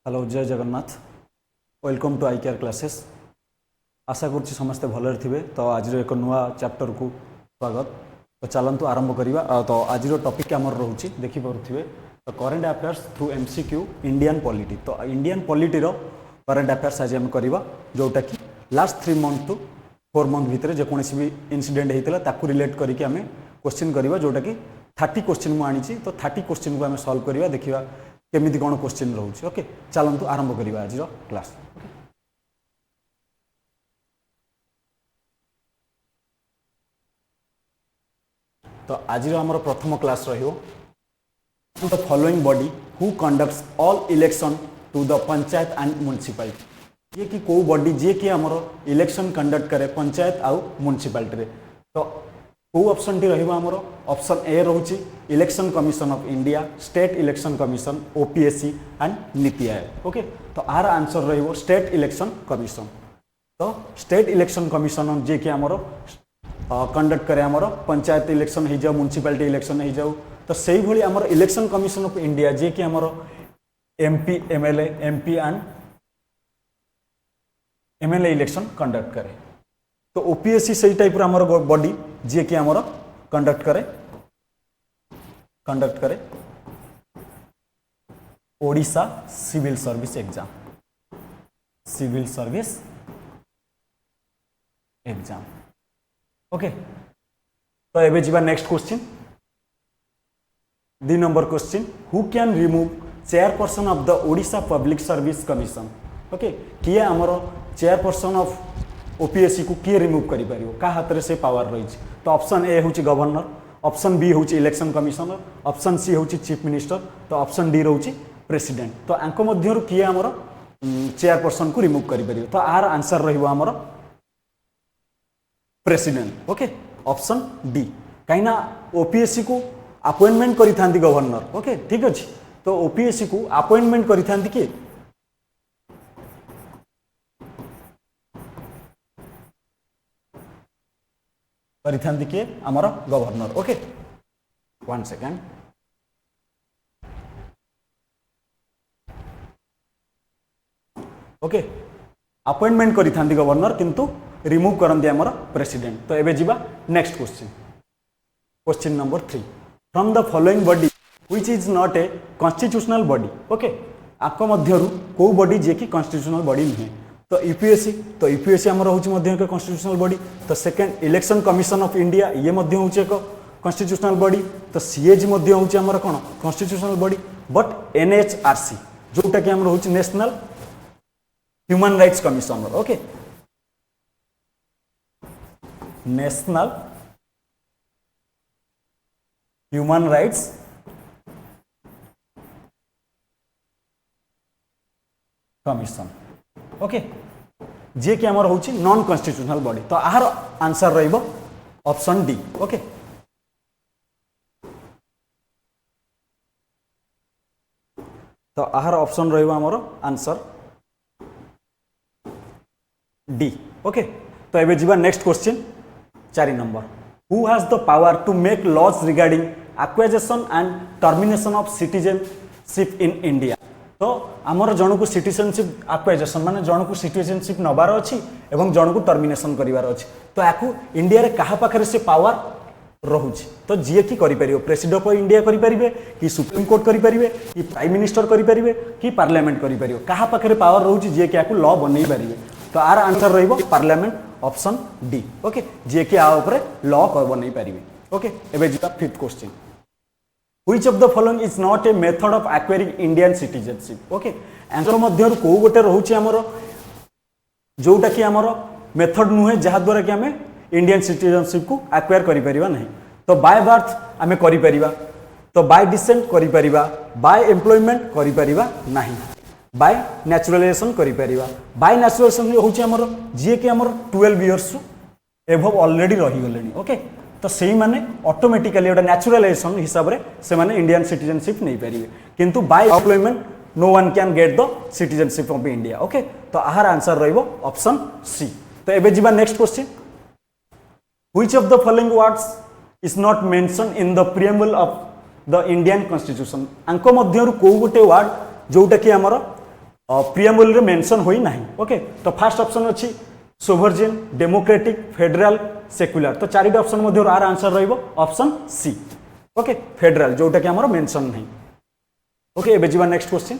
Hello जय Jagannath welcome to I care classes. आशा करुच्ची समस्ते भलरे थे। तो आज एक नुआ चैप्टर को स्वागत। तो चलतु आरंभ करवा। तो आज टॉपिक आमर रोचे देखिपे तो current affairs through MCQ Indian polity. तो इंडियन पॉलिटी रो करेन्ट अफेयर्स आज आम करवा जोटा कि लास्ट 3 मंथ टू 4 मंथ भितर जेकोसी भी इनसीडेंट होता ताकू रिलेट करके आम क्वेश्चन करवा जोटा कि 30 क्वेश्चन मुझे तो 30 क्वेश्चन को आम सॉल्व करवा देखा केमिति कौन क्वेश्चन रोचे। ओके चलतु आरंभ करवा आज क्लास। तो आज आमर प्रथम class the following body who conducts all election to the panchayat and municipality. ये कि को बॉडी जे कि आमर इलेक्शन कंडक्ट करे पंचायत आउ म्युनिसिपालिटी। तो को ऑप्शन टी रहिबा आमर ऑप्शन ए रोची election commission of India, state election commission, OPSC and Niti Aayog. Okay तो आर आंसर रहिबो स्टेट इलेक्शन कमिशन। तो स्टेट इलेक्शन कमिशन जे कि आमर कंडक्ट करे आमर पंचायत इलेक्शन हो जाओ, म्युनिसिपालिटी इलेक्शन हो जाओ। तो सही भली आमर इलेक्शन कमिशन ऑफ इंडिया जे कि आमर MP and MLA election conduct करे। तो ओपीएससी सही टाइप आमर बॉडी जे कि आमर कंडक्ट करे Odisha civil service exam, civil service exam. Okay तो एबे जीवा next question 2 number question who can remove chairperson of the Odisha public service commission. Okay किए आमर चेयरपर्सन ऑफ ओपीएससी को किए रिमूव करि परियो का हाथ रे से पावर रही। तो ऑप्शन ए होची गवर्नर, ऑप्शन बी होची इलेक्शन कमिशनर, ऑप्शन सी होची चीफ मिनिस्टर, तो ऑप्शन डी रोची प्रेसिडेंट। तो आंको मध्यरु किए आमर चेयरपर्सन को रिमूव करि परियो। तो आर आंसर रहिबो आमर प्रेसिडेंट। ओके ऑप्शन डी कहीं ओपीएससी को अपॉइंटमेंट करी थांती गवर्नर। ओके ठीक अच्छे तो ओपीएससी को अपॉइंटमेंट करी थांती किए करी थांती किए आमर governor. Okay 1 second. Okay appointment करी थांती गवर्नर किंतु रिमूव करंती आमर प्रेसिडेंट। तो एबे जीवा next question, question number 3 from the following body which is not a constitutional body. Okay आपको मध्यरु को बॉडी जे कि कॉन्स्टिट्यूशनल बॉडी नुहे। तो यूपीएससी, तो यूपीएससी आमर होची मध्य एक कॉन्स्टिट्यूशनल बॉडी। तो second election commission of India ये मध्य होची एक कॉन्स्टिट्यूशनल बॉडी। तो सीएजी मध्य होची आमर कोन कॉन्स्टिट्यूशनल बॉडी। बट एनएचआरसी जोटा कि आमर होची national human rights commissioner. Okay national human rights commission. Okay जे कि आमर होची नॉन कॉन्स्टिट्यूशनल बॉडी। तो आर आंसर रहिबो ऑप्शन डी। ओके तो आर ऑप्शन रहिबो आमर आंसर डी। ओके तो एबे जीवा next question 4 number who has the power to make laws regarding acquisition and termination of citizenship in India. तो आमर जन को सिटीजनशिप एक्वाइजेशन माने जन को सिटीजनशिप नबार अच्छी एवं जन को टर्मिनेशन करिवार अच्छी। तो याकू इंडिया रे कहा पाखरे से पावर रहुछि। तो जी कि करि परियो प्रेसिडेंट ऑफ इंडिया करि परिबे कि सुप्रीम कोर्ट करि परिबे कि प्राइम मिनिस्टर करि परिबे कि पार्लियामेंट करि परियो कहा पाखरे पावर रहुछि जे कि याकू लॉ बनै परिबे। तो आर आंसर रहिबो पार्लियामेंट ऑप्शन डी। ओके जे कि आ ऊपर लॉ बनै परिबे। ओके एबे जिता 5th question Which of the following is not a method of acquiring Indian citizenship? Okay answer मध्य को गोटे रोचे आमर जोटा कि आमर मेथड नुहे जहाँ द्वारा कि आम इंडियन सिटीजनशिप को एक्वायर करि परिबा नहीं। तो बाय बर्थ आम करि परिबा, तो बाय डिसेंट करि परिबा, बाय एम्प्लॉयमेंट करि परिबा नहीं, बाय नेचुरलाइजेशन करि परिबा। बाय नेचुरलाइजेशन होची आमर जे कि आमर 12 इयर्स एभव ऑलरेडी रही गलेनी। ओके तो सही माने ऑटोमेटिकली गोटे नेचुरलाइजेशन हिसाब से माने इंडियन सिटीजनशिप नहीं पारे किंतु by employment no one can get the citizenship of India. Okay तो आहार आंसर रहिबो ऑप्शन सी। तो एबे जीवा next question which of the following words is not mention in the preamble of the Indian constitution. आंको मध्यरु को गोटे वर्ड जोटा कि आमर प्रियम्बल रे मेंशन होई नाही। ओके तो फर्स्ट ऑप्शन अछि सोवरजिन, डेमोक्रेटिक, फेडरल, सेक्युलर। तो चारिटा ऑप्शन मध्ये आर आंसर रहइबो ऑप्शन सी। ओके फेडरल जोटा कि हमर मेंशन नहीं। ओके एबे जीवा next question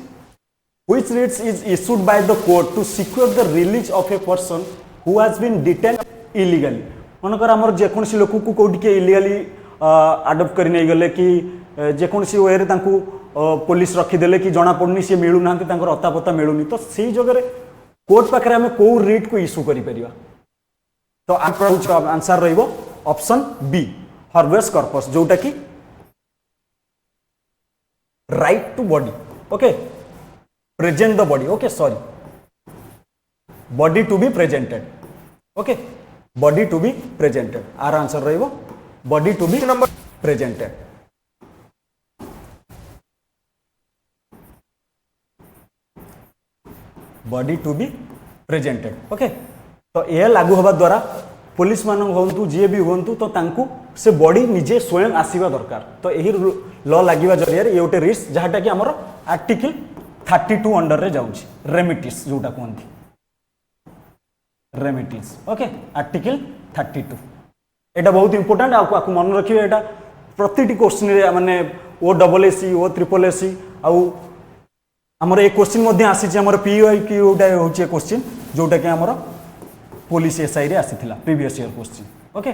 which writs is issued by the court to secure the release of a person who has been detain illegally. मनकर हमर जे कोनसी लोक को कोठी के इलीगली अडॉप्ट करि नै गले कि जे कोनसी वे रे तांकू पुलिस रखीदेले कि जना पड़नी सी मिलू ना अता पता मिलूनी तो से जगह कोर्ट पाखे आम कौ रिट को इश्यू कर तो आंसर रही ऑप्शन बी हर्बेस कॉर्पस जोटा कि right to body. Okay present the body. Okay sorry body to be presented. Okay body to be presented आर आंसर रही body to be number presented. Body to be presented. Okay तो यह लागू होगा द्वारा police मान हूँ जी भी हूँ तो तांकू से बॉडी निजे स्वयं आसवा दरकार। तो यही लॉ लगे जरिया ये गोटे रिस्क जहाँटा कि आमर आर्टिकल 32 अंडर रे जाऊँच रेमिटिस जोटा कहते रेमिटिस। ओके आर्टिकल 32 एटा बहुत इंपोर्टेंट आपको मन रखिए एटा प्रति क्वेश्चन माने ओ डबल एसी ओ ट्रिपल एसी आउ आमर एक क्वेश्चन मध्य आसी आमर पीवाई क्यूटा होचे क्वेश्चन जोटा कि आमर पुलिस एसआई रे आसीथिला प्रीवियस ईयर क्वेश्चन। ओके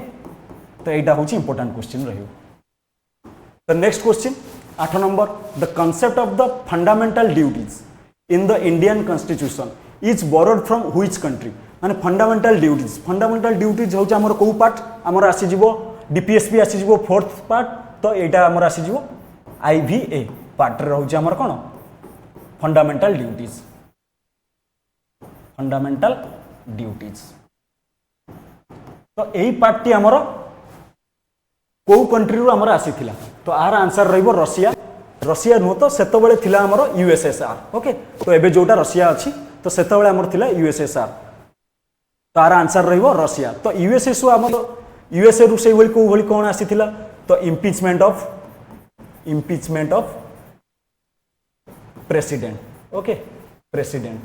तो एटा होची इंपोर्टेंट क्वेश्चन रहियो। तो next question 8 number the concept of the fundamental duties in the Indian constitution is borrowed from which country. माने फंडामेंटल ड्यूटीज होची आमर को पार्ट आमर आसी जिवो डीपीएसपी आसी जिवो फोर्थ पार्ट। तो एटा आमर आसी जिवो आईवीए पार्ट रे होची आमर कोन फंडामेंटल ड्यूटीज। फंडामेंटल ड्यूटीज तो यही पार्टी आमर को कंट्री रू आमर आसीथिला। तो आर आंसर रहिबो रशिया। रशिया नुह तो सेतबेले थिला आमर यूएसएसआर। ओके तो एबे जोटा रशिया अछि तो सेतबेले आमर थिला यूएसएसआर। तो आर आंसर रहिबो रशिया। तो यूएसएस आमर यूएसए रू सेई को भली कोन आसीथिला तो impeachment of president. Okay president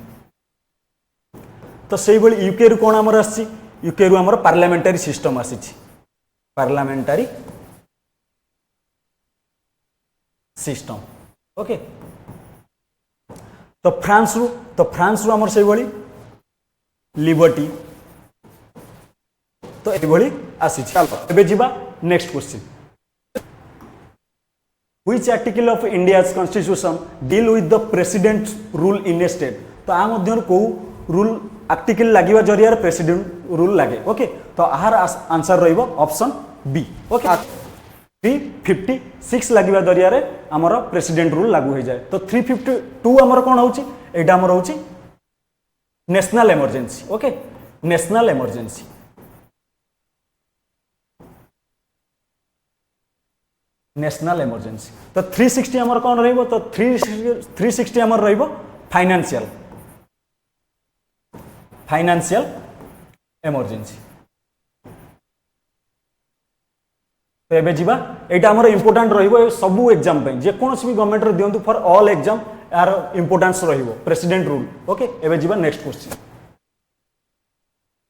तो से यूके रु कौन आमर आसी यूके रु आमर पार्लियामेंटारी सिस्टम आसी पार्लियामेंटारी सिस्टम। ओके तो फ्रांस रु आमर से लिबर्टी तो ये आसी। एबे जिबा next question Which article of India's constitution deal with the president's rule in a state। तो आ मध्य को रूल आर्टिकल लगे जरिया प्रेसिडेंट रूल लगे। ओके तो आहार आंसर रहिबो ऑप्शन बी। ओके 356 लगे जरिया आमर प्रेसिडेंट रूल लागू हो जाए। तो 352 आमर कौन होची एटा आमर होची national emergency. Okay national emergency. National emergency तो 360 आमर कौन रहिबो तो 360 आमर रहिबो फाइनेंशियल इमरजेंसी। तो एबे जिबा एटा आमर इंपोर्टेंट रहिबो सबु एग्जाम पे जे कोनोसी भी गवर्नमेंट रे दियंतु फॉर ऑल एग्जाम यार इंपोर्टेंस रहिबो प्रेसिडेंट रूल। ओके एबे जिबा next question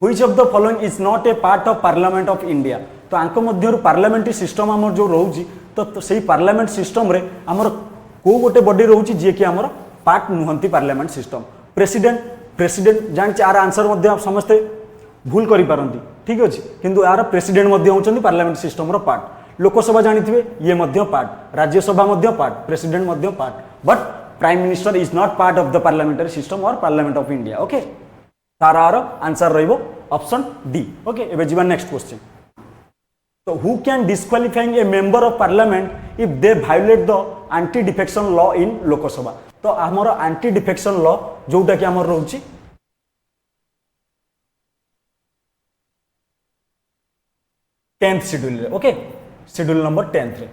which of the following is not a part of parliament of India. तो आंक मध्यरु पार्लियामेंट्री सिस्टम आमर जो रहउची तो सही पार्लियामेंट सिस्टम रे आमर को गोटे बॉडी रहउची जे कि आमर पार्ट नुहंती पार्लियामेंट सिस्टम। प्रेसिडेंट जानि आर आंसर मध्य समस्त भूल करि पारंती ठीक अछि किंतु यार प्रेसिडेंट मध्य होचंती पार्लियामेंट सिस्टम रो पार्ट। लोकसभा जानिथिबे ये मध्य पार्ट राज्यसभा मध्य पार्ट प्रेसिडेंट मध्य part but prime minister is not part of the parliamentary system और पार्लियामेंट ऑफ इंडिया। ओके तार आंसर रहिबो ऑप्शन डी। ओके एबे जीवा नेक्स्ट क्वेश्चन तो who can disqualifying a member of parliament if they violate the anti defection law in Lok Sabha। तो हमर anti defection law जोटा कि हमर रहउची 10th शेड्यूल रे। ओके शेड्यूल नंबर 10th रे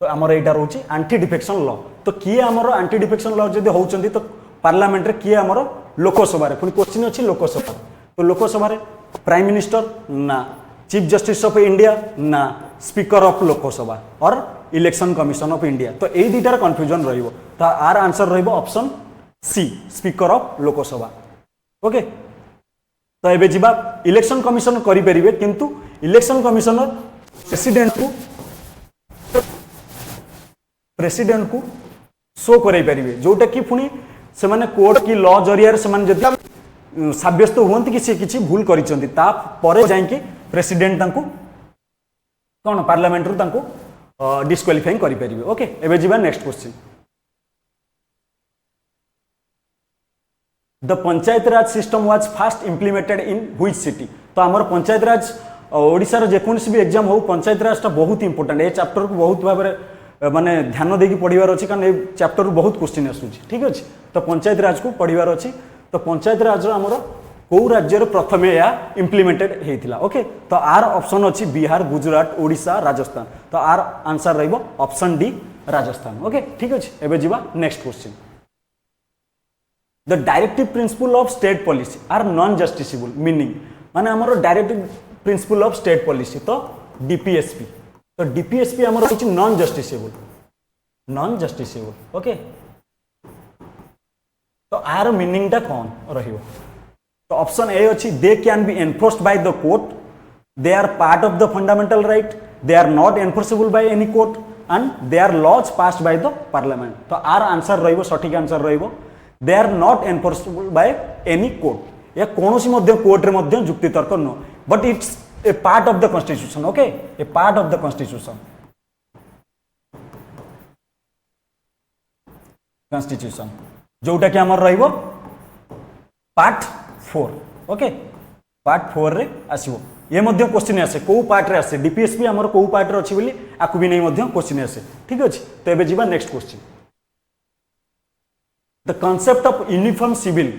तो हमर एटा रहउची एंटी डिफेक्शन लॉ। तो किए हमर एंटी डिफेक्शन लॉ जदि होउचंदी तो पार्लियामेंट रे किए हमर लोकसभा रे पुनी क्वेश्चन अछि लोकसभा। तो लोकसभा रे प्राइम मिनिस्टर ना चीफ जस्टिस ऑफ इंडिया ना स्पीकर ऑफ लोकसभा और इलेक्शन कमिशन ऑफ इंडिया। तो यही दुटार कन्फ्यूजन रहिबो। तो आर आंसर रहिबो option C speaker of Lok Sabha okay तो एबे जिबा इलेक्शन कमिशन करि परिबे किंतु इलेक्शन कमिशनर प्रेसिडेंट को शो कराई पारे जोटा कि पुणी से माने कोर्ट की लॉ जरिया से माने जति साब्यस्त हुअंती कि से किछि भूल करिसंती ता परे जाई प्रेसिडेंट तांको कोन पार्लियामेंट रु तांको डिस्क्वालिफाइंग करि परिबे ओके एबे जिबा next question the panchayat Raj system was fast implemented in which city तो हमर पंचायत राज ओडिसा रो जेकोनसी भी एग्जाम हो पंचायत राज ता बहुत इंपोर्टेंट ए चैप्टर को बहुत भाबरे माने ध्यान देकी पढिबार अछि कारण ए चैप्टर बहुत क्वेश्चन आसुची ठीक अछि तो पंचायत राज को पढिबार अछि तो पंचायत राज हमर को राज्य रो प्रथमे या इम्प्लीमेंटेड हेतिला ओके तो आर ऑप्शन अछि बिहार गुजरात ओडिसा राजस्थान तो आर आंसर रहइबो ऑप्शन डी राजस्थान ओके ठीक अछि एबे जिबा next question the directive principle of state policy are non justiciable meaning माने हमर directive principle of state policy तो डीपीएसपी तो डीपीएसपी हमर अछि नॉन जस्टिसेबल ओके तो आर मीनिंग टा कोन रहिबो तो ऑप्शन ए अछि they can be enforced bye the court they are part of the fundamental right they are not enforceable by any court and they are laws passed by the parliament तो आर answer रहिबो सठिक answer रहिबो they are not enforceable by any court या कोनोसी मध्य court रे मध्य जुक्ति तर्क न but it's a part of the constitution okay a part of the constitution जोटा कि हमर रहिबो पार्ट 4 ओके पार्ट 4 रे आसीबो ये मध्य क्वेश्चन आसे को पार्ट रे आसे डीपीएसपी हमर को पार्ट रे अछि बोली आकु भी नै मध्य क्वेश्चन आसे ठीक अछि तो एबे जीवा next question the concept of uniform civil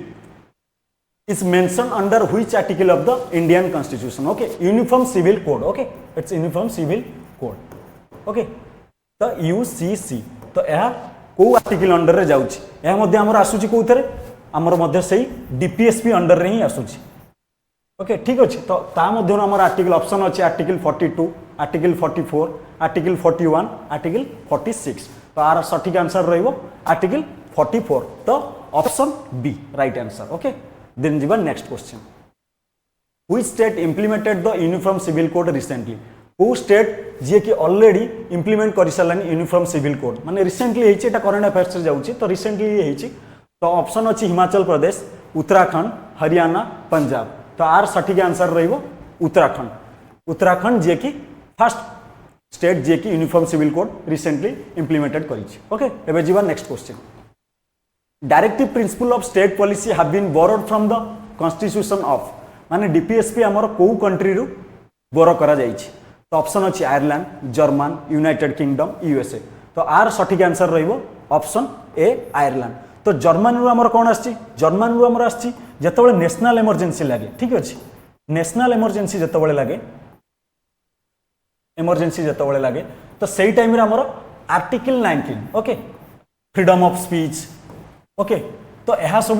is mentioned under which article of the Indian Constitution okay uniform civil code okay it's uniform civil code okay तो UCC तो यह को आर्टिकल अंडर रे जाउची यह मध्य हमर आसुची कोथरे हमर मध्य सही डीपीएसपी अंडर रे ही आसुची ओके ठीक अछि तो ता मध्य हमर आर्टिकल ऑप्शन अछि आर्टिकल 42 आर्टिकल 44 आर्टिकल 41 आर्टिकल 46 तो आर सठिक आंसर रहइबो आर्टिकल 44 तो option B right answer okay Then जीवा next question. Which state implemented the uniform civil code recently? को स्टेट जे कि ऑलरेडी इंप्लीमेंट कर सारानी यूनिफॉर्म सिविल कोड माने रिसेंटली हेछि एटा करंट अफेयर्स रे जाउछि तो रिसेंटली हेछि तो ऑप्शन अछि हिमाचल प्रदेश उत्तराखंड हरियाणा पंजाब तो आर सठिक आंसर रहइबो उत्तराखंड जे कि फर्स्ट स्टेट जे कि uniform civil code recently implemented करिछि ओके एबे जीवा next question directive principle of state policy have been borrowed from the constitution of माने डीपीएसपी हमर को कंट्री रु बोरो करा जाइछि तो ऑप्शन अछि Ireland German United kingdom USA तो आर सठिक आंसर रहइबो ऑप्शन ए आयरलैंड तो जर्मन रु हमर कोन आछि जर्मन रु हमर आछि जतबेले नेशनल इमरजेंसी लागे ठीक अछि नेशनल इमरजेंसी जतबेले लागे तो सेही टाइम रे हमर article 19 okay freedom of speech okay तो यह सब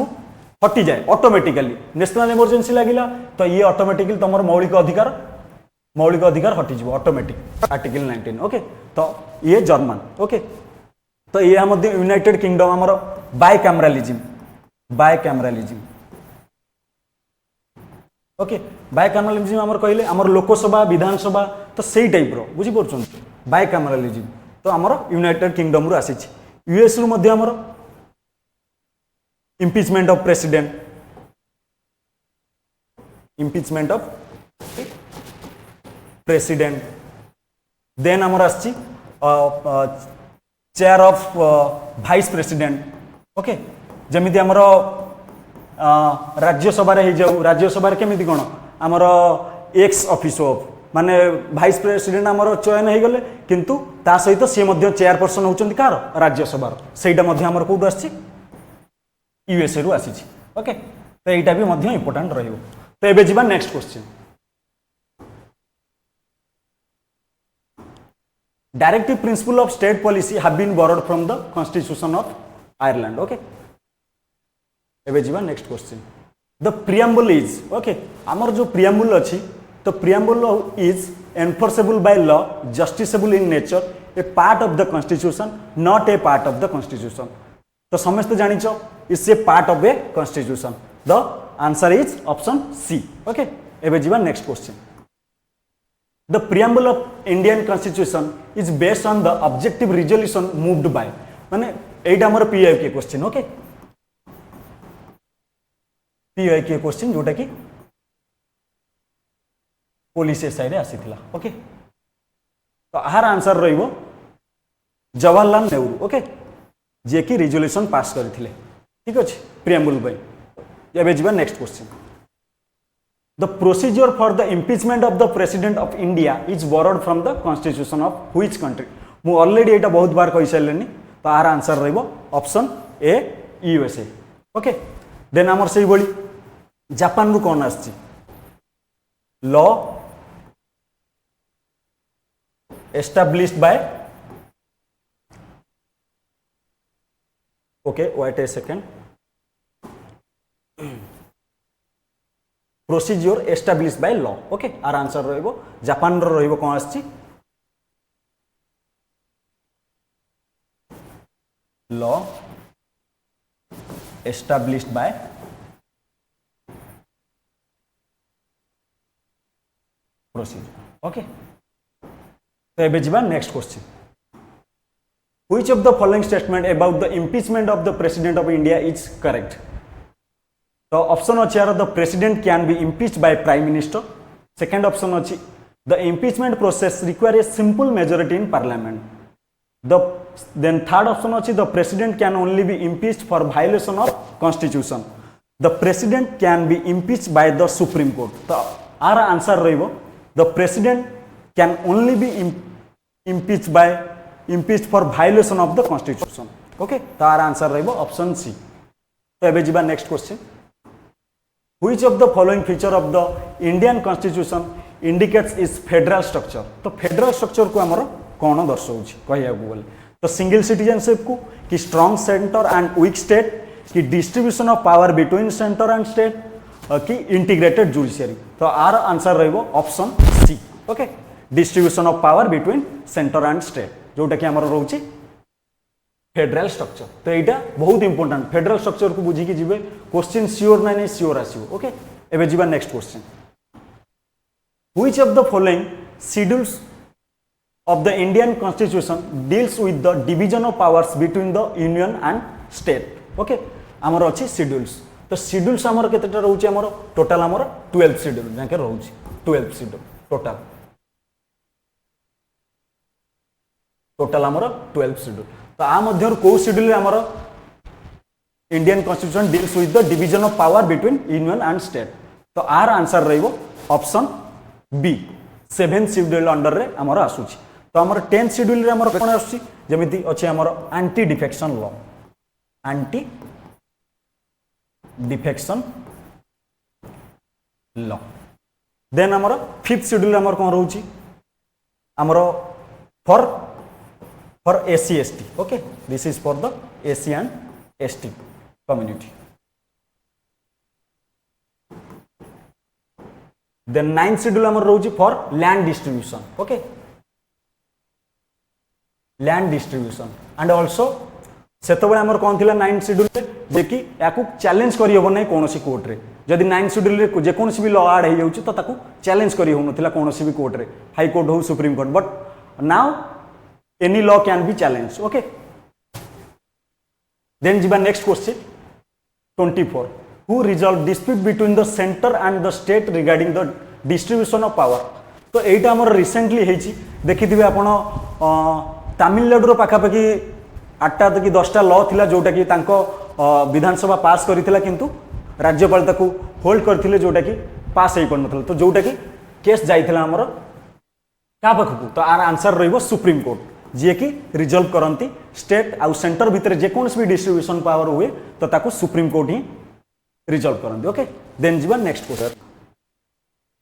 हटि जाए ऑटोमेटिकली नेशनल इमरजेंसी लगिला तो ये ऑटोमेटिकली तुम मौलिक अधिकार हटि जीव ऑटोमेटिक आर्टिकल 19 ओके तो ये जर्मन ओके तो ये यूनाइटेड किंगडम हमर बायकैमरालिज्म ओके बायकैमरालिज्म हमर कहले हमर लोकसभा विधानसभा तो सेही टाइप रो बुझी परछन बायकैमरालिज्म तो हमर यूनाइटेड किंगडम रु आसी यूएस रु मध्ये हमर impeachment of president then amar aschi chair of vice president okay जेमिति हमर राज्य सभा रे हे जाऊ राज्य सभा रे केमिति कोन हमर एक्स ऑफिस ऑफ माने वाइस प्रेसिडेंट हमर चयन हे गले किंतु ता सहित से मध्ये चेयर पर्सन होचंती कार राज्य सभा रो सेटा मध्ये हमर कोड आछि यूएसए रु आसी ओके तो एटा भी मध्य इंपोर्टेंट रहिबो तो एबे जीवा next question directive principle of state policy have been borrowed from the constitution of Ireland okay एबे जीवा next question the preamble is okay हमर जो प्रियम्बल अछि तो preamble is enforceable by law justiciable in nature a part of the constitution not a part of the constitution तो समस्त जानिछ it's a part of a constitution the answer is option C okay एबे जीवा next question the preamble of Indian constitution is based on the objective resolution moved by माने एटा हमर PIQ question okay PIQ question जोटा कि police SI रे आसीथिला okay तो आहार answer रहिबो जवाहरलाल नेहरू ओके जे कि रिजोल्यूशन पास करथिले ठीक अछि प्रियम्बल बाय एबे जीवा next question the procedure for the impeachment of the president of India is borrowed from the constitution of which country मु ऑलरेडी एटा बहुत बार कहि सारलेनी तो आहार आंसर रहिबो option A USA okay then हमर सेही बळी जापान रु कोन आछि law established by okay wait a second procedure established by law okay आर आंसर रहिबो जापान रो रहिबो कोन आछि law established by procedure okay तो एबे जीवा next question which of the following statement about the impeachment of the president of India is correct तो ऑप्शन अछि यार the president can be impeached by prime minister second option अछि the impeachment process require a simple majority in parliament the then third option अछि the president can only be impeached for violation of constitution the president can be impeached by the supreme court तो आर answer रहिबो the president can only be impeached for violation of the constitution okay तार answer रहिबो option C तो एबे जीवा next question which of the following feature of the Indian constitution indicates is federal structure तो federal structure को हमर कोन दर्शाउछि कहिया बोले तो सिंगल सिटीजनशिप को कि strong centre and weak state कि distribution of power between centre and state कि इंटीग्रेटेड जुडिशियरी तो आर आंसर रहिबो option C okay distribution of power between centre and state जोटा कि हमर रहउछि फेडरल स्ट्रक्चर तो एटा बहुत इंपोर्टेंट फेडरल स्ट्रक्चर को बुझी कि जिवे क्वेश्चन श्योर नहीं श्योर आसीबो ओके एबे जीवा next question which of the following schedules of the Indian constitution deals with the division of powers between the union and state okay हमर अछि शेड्यूल्स तो schedules हमर केतेटा रहउछि हमर टोटल हमर 12 शेड्यूल जाके रहउछि 12 शेड्यूल टोटल हमर 12 शेड्यूल तो आ मध्य को शेड्यूल हमर Indian constitution deals with the division of power between union and state तो आर आंसर रहिबो ऑप्शन बी 7 शेड्यूल अंडर रे हमर आसुछि तो हमर 10 शेड्यूल रे हमर कोन आसुछि जेमिति अछि हमर एंटी डिफेक्शन लॉ देन हमर 5th शेड्यूल हमर कोन रहउछि हमर for SC ST okay this is for the SC and ST community then 9th schedule हमर रहउछि for land distribution okay land distribution and also सेतबे हमर कोन थिला 9th schedule रे जे कि याकू challenge करि होबो नै कोनोसी कोर्ट रे जदि 9th schedule रे जे कोनोसी भी लॉ ऐड हे जाउछि तो ताकू चैलेंज करि हो नथिला कोनोसी भी कोर्ट रे हाई कोर्ट हो supreme court but now any law can be challenged okay then jiba next question 24 who resolve dispute between the center and the state regarding the distribution of power तो एटा हमर recently हेछि देखिथिबे आपण तमिलनाडु रो पाखा पाखी 8टा कि 10टा law थिला जोटा कि तांको विधानसभा पास करिथिला किंतु राज्यपाल ताकू होल्ड करथिले जोटा कि पास हे पड़नथल तो जोटा कि केस जाइथिला हमर का पाखकू तो आर आंसर रहिबो सुप्रीम कोर्ट जे कि रिजॉल्व करंती स्टेट आउ सेंटर भितर जे कोनस भी डिस्ट्रीब्यूशन पावर हुए तो ताकू सुप्रीम कोर्ट ही रिजॉल्व करंती ओके देन जीवन next question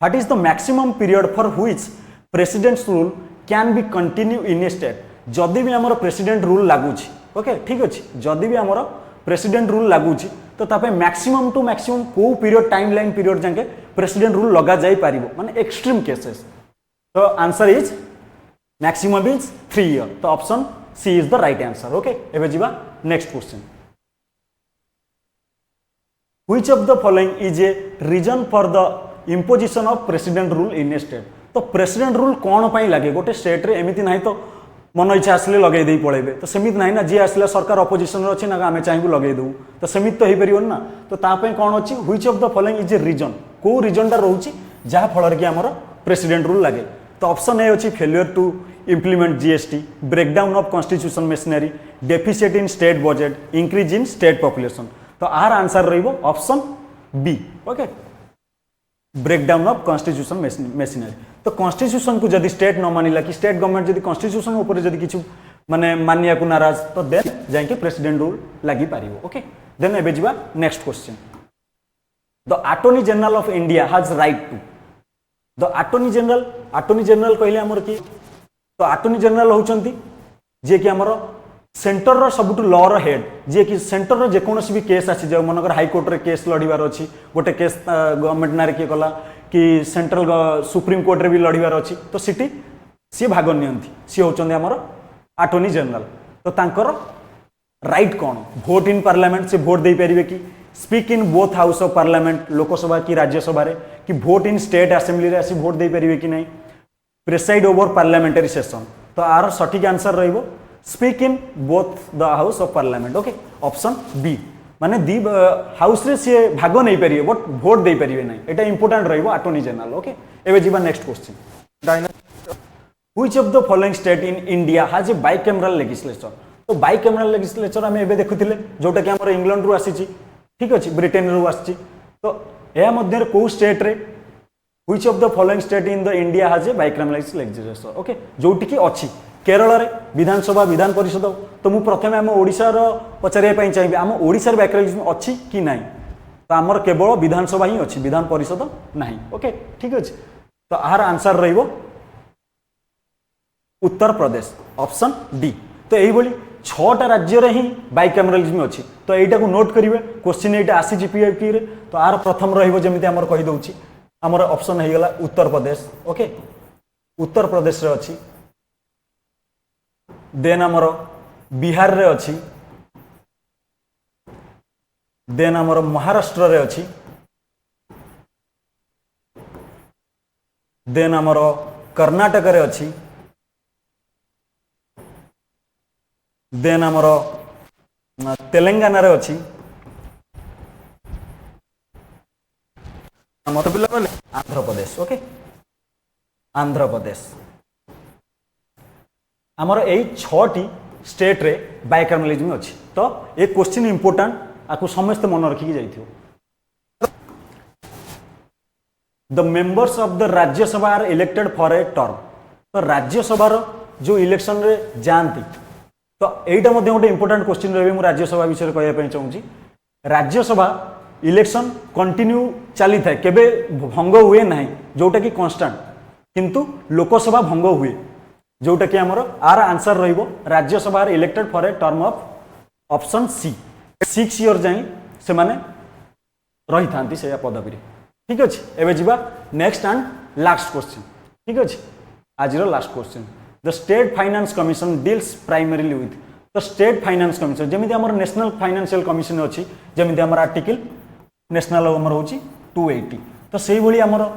what is the maximum period for which presidents rule can be continue in a state जदि भी हमर प्रेसिडेंट रूल लागू छी ओके ठीक अछि जदि भी हमर प्रेसिडेंट रूल लागू छी तो तापे मैक्सिमम टू मैक्सिमम को पीरियड टाइमलाइन पीरियड जाके प्रेसिडेंट रूल लगा जाई पारिबो माने एक्सट्रीम केसेस तो answer is maximum is 3 years तो option C is the right answer okay एबे जीवा next question which of the following is a reason for the imposition of president rule in a state. तो president rule कौन पाई लगे गोटे state रे, एमती ना तो मन इच्छा आसिले लगे दे पड़े, तो सेमित ना जी आसला सरकार अपोजिशन अच्छी ना आम चाहबू लगे दू, तो सेमित तो हो पार ना। तो तापाई कौन अच्छी which of the following is a reason, को रीजनटा रोचे जहाँ फल कि आमर प्रेसिडेंट रूल लगे। तो ऑप्शन ए अच्छी failure to implement GST, breakdown of constitution machinery, deficit in state budget, increase in state population. तो आर आंसर रहिबो option B. Okay, breakdown of constitution machinery. तो कॉन्स्टिट्यूशन को जदि स्टेट न मानिला कि स्टेट गवर्नमेंट जदि कॉन्स्टिट्यूशन ऊपर जदि किछु माने मानिया को नाराज, तो देन जाके प्रेसिडेंट रूल लगी पारिबो। ओके, देन एबे जिबा next question. The attorney general of India has right to. The attorney general कहले हमर की, तो अटॉर्नी जनरल होचंती जे कि हमर सेंटर रो सबुठ लॉ रो हेड, जे कि सेंटर रो जे कोनोसी भी केस आसी जाउ, मनकर हाई कोर्ट रे केस लड़ीबार अछि, गोटे केस गवर्नमेंट नारे के कला कि सेंट्रल सुप्रीम कोर्ट रे भी लड़ीबार अछि, तो सिटी सी भाग नियंती, सी होचंदी हमर अटॉर्नी जनरल। तो तांकर राइट कौन, भोट इन पार्लियामेंट, से भोट दे पारिबे कि speak in both house of parliament, Lok Sabha की राज्यसभा रे, कि भोट इन स्टेट असेंबली रे आसी भोट दे पारिबे कि नहीं, प्रेसाइड ओवर पार्लियामेंटरी सेशन। तो आर सठिक आंसर रहिबो speak in both the house of parliament. Okay, option B, माने दी हाउस रे से भाग नहीं पारिबे बट भोट दे पारिबे नहीं, एटा इंपोर्टेंट रहिबो अटॉर्नी जनरल। ओके, एबे जीवा next question. Which of the following state in India has a bicameral legislature. तो बाइकैमरल लेजिस्लेचर आम एबे देखुथिले जोटा कि हमर इंग्लैंड रु आसीची, ठीक अछि, ब्रिटेन रु आसीची। तो या मध्य को स्टेट रे which of the following state in the India has a bicameral legislature. Okay, जोटी की अछि केरल रे विधानसभा विधान परिषद। तो मु प्रथमे आम ओडिसा रो पचारिया पई चाहिबे आम ओडिसा रे बाइकैमरल अछि कि नाही, तो हमर केवल विधानसभा ही अछि, विधान परिषद नाही। ओके, ठीक अछि। तो आर आंसर रहिबो उत्तर प्रदेश, ऑप्शन डी। तो यही भली 6टा राज्य रे ही बाइकैमरलिज्म अछि। तो एटा को नोट करिवे, क्वेश्चन एटा आसी जीपीआईपी रे। तो आर प्रथम रहिबो जेमिति हमर कहि दउछि, हमर ऑप्शन हे गेला उत्तर प्रदेश। ओके, उत्तर प्रदेश रे अछि। देन हमर बिहार रे अछि, देन हमर महाराष्ट्र रे अछि, देन हमर कर्नाटक रे अछि, देन हमर तेलंगाना रे अछि, हमर आंध्र प्रदेश। ओके, आंध्र प्रदेश आमर यही 6टी स्टेट रे बाइकैमरलिज्म अछि। तो ये क्वेश्चन इंपोर्टेंट, आपको समस्त मन रखिकी जाइथियो। The members of the Rajya Sabha are elected for a term. तो राज्यसभा जो इलेक्शन रे जानती, तो एटा मध्ये गोटे इंपोर्टेंट क्वेश्चन रही, मुझे राज्यसभा विषय कहया चाहूँगी। राज्यसभा इलेक्शन कंटिन्यू चली थाए, केबे भंग हुए ना, जोटा कि कांस्टेंट, किंतु लोकसभा भंग हुए, जोटा कि आमर आर आंसर रहिबो Rajya Sabha elected for a term of option C, 6 year जाए से माने रही थांती से पदवी रे। ठीक अछि, एबे जिबा नेक्स्ट एंड लास्ट क्वेश्चन। ठीक अछि, आज रो last question. The state finance commission deals primarily with. तो स्टेट फाइनेंस कमिशन जेमिति हमर नेशनल फाइनेंशियल कमिशन अछि, जेमिति हमर आर्टिकल नेशनल हमर होची 280। तो सेही भली हमर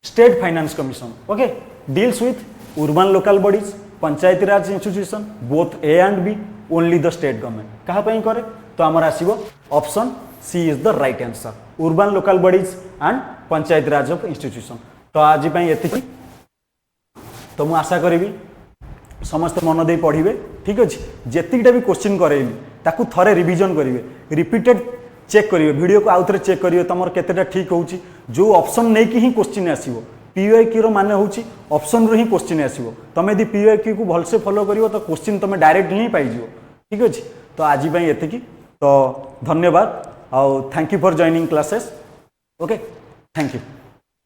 state finance commission okay deals with urban local bodies, Panchayati Raj institution, both A and B, only the state government. कहा पई करे तो हमर आसीबो option C is the right answer, urban local bodies and Panchayati Raj of institution. तो आज पई एतिकी, तो मु आशा करिवि समस्त मन दे पढ़िबे। ठीक अछि, जेतिकटा भी क्वेश्चन करेइली ताकू थरे रिवीजन करिवे, रिपीटेड चेक करिवे, वीडियो को आउथरे चेक करिवे तमर केतेटा ठीक होउची। जो ऑप्शन नै कि ही क्वेश्चन आसीबो, पीओआईक्यू रो माने होउची ऑप्शन रो ही क्वेश्चन आसीबो। तमे यदि पीओआईक्यू को भल से फॉलो करिवो तो क्वेश्चन तमे डायरेक्ट ही पाइ जिवो। ठीक अछि, तो आज पई एतिकी, तो धन्यवाद, और thank you for joining classes. Okay, thank you.